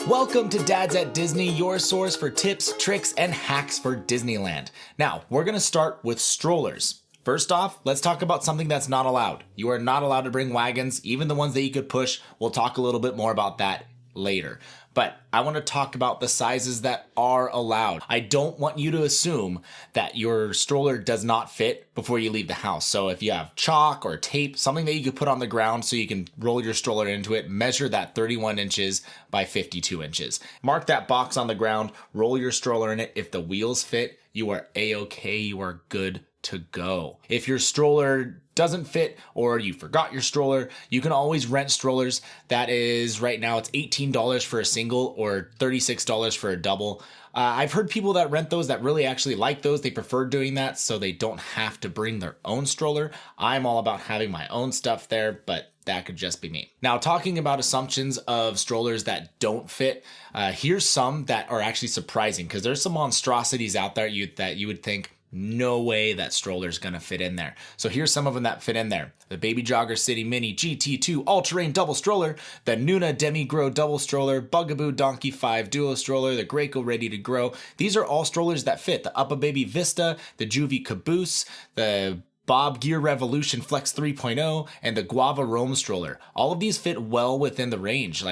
Welcome to Dads at Disney, your source for tips, tricks, and hacks for Disneyland. Now, we're going to start with strollers. First off, let's talk about something that's not allowed. You are not allowed to bring wagons, even the ones that you could push. We'll talk a little bit more about that later. But I want to talk about the sizes that are allowed. I don't want you to assume that your stroller does not fit before you leave the house. So if you have chalk or tape, something that you could put on the ground so you can roll your stroller into it, measure that 31 inches by 52 inches. Mark that box on the ground, roll your stroller in it. If the wheels fit, you are A-okay, you are good to go. If your stroller doesn't fit or you forgot your stroller, you can always rent strollers. That is, right now it's $18 for a single or $36 for a double. I've heard people that rent those that really actually like those. They prefer doing that so they don't have to bring their own stroller. I'm all about having my own stuff there, but that could just be me. Now, talking about assumptions of strollers that don't fit, here's some that are actually surprising because there's some monstrosities out there that you would think, no way that stroller's gonna fit in there. So here's some of them that fit in there. The Baby Jogger City Mini GT2 All-Terrain Double Stroller, the Nuna Demi-Grow Double Stroller, Bugaboo Donkey 5 Duo Stroller, the Graco Ready to Grow. These are all strollers that fit. The Uppa Baby Vista, the Juvie Caboose, the Bob Gear Revolution Flex 3.0, and the Guava Roam Stroller. All of these fit well within the range,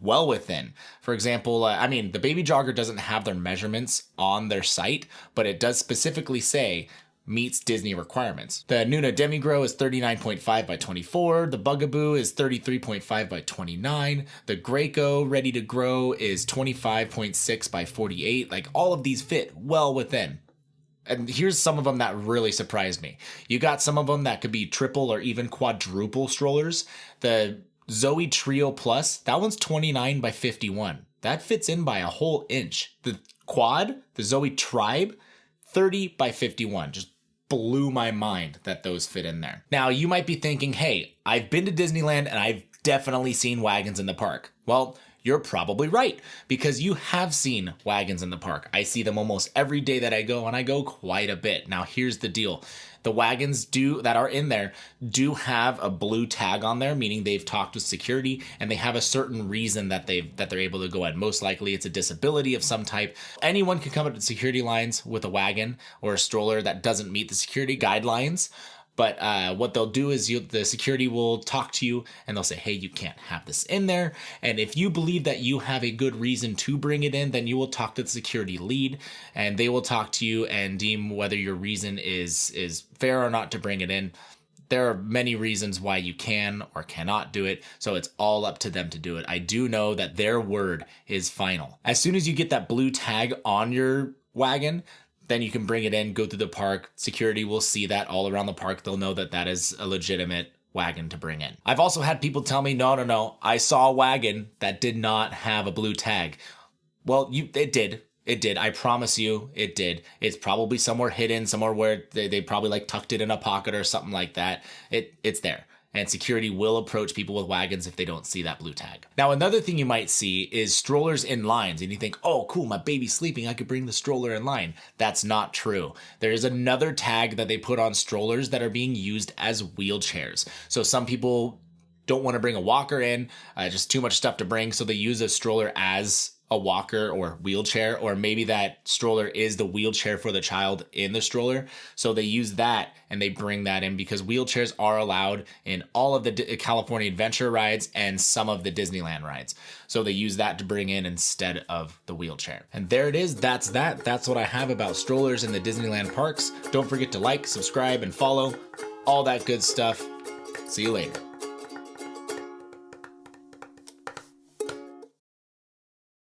well within. For example, the Baby Jogger doesn't have their measurements on their site, but it does specifically say meets Disney requirements. The Nuna Demi-Grow is 39.5 by 24. The Bugaboo is 33.5 by 29. The Graco Ready to Grow is 25.6 by 48. All of these fit well within. And here's some of them that really surprised me. You got some of them that could be triple or even quadruple strollers. The Zoe Trio Plus, that one's 29 by 51. That fits in by a whole inch. The quad, the Zoe Tribe, 30 by 51. Just blew my mind that those fit in there. Now, you might be thinking, hey, I've been to Disneyland and I've definitely seen wagons in the park. Well, you're probably right, because you have seen wagons in the park. I see them almost every day that I go, and I go quite a bit. Now, here's the deal. The wagons that are in there do have a blue tag on there, meaning they've talked with security, and they have a certain reason that they're able to go in. Most likely, it's a disability of some type. Anyone can come up to security lines with a wagon or a stroller that doesn't meet the security guidelines. But what they'll do is the security will talk to you and they'll say, hey, you can't have this in there. And if you believe that you have a good reason to bring it in, then you will talk to the security lead and they will talk to you and deem whether your reason is fair or not to bring it in. There are many reasons why you can or cannot do it, so it's all up to them to do it. I do know that their word is final. As soon as you get that blue tag on your wagon, then you can bring it in, go through the park. Security will see that all around the park. They'll know that that is a legitimate wagon to bring in. I've also had people tell me, no, I saw a wagon that did not have a blue tag. Well, it did. It did. I promise you it did. It's probably somewhere hidden, somewhere where they probably tucked it in a pocket or something like that. It's there. And security will approach people with wagons if they don't see that blue tag. Now, another thing you might see is strollers in lines. And you think, oh, cool, my baby's sleeping, I could bring the stroller in line. That's not true. There is another tag that they put on strollers that are being used as wheelchairs. So some people don't want to bring a walker in, just too much stuff to bring. So they use a stroller as a walker or wheelchair, or maybe that stroller is the wheelchair for the child in the stroller. So they use that and they bring that in because wheelchairs are allowed in all of the California Adventure rides and some of the Disneyland rides. So they use that to bring in instead of the wheelchair. And there it is. That's that. That's what I have about strollers in the Disneyland parks. Don't forget to like, subscribe, and follow. All that good stuff. See you later.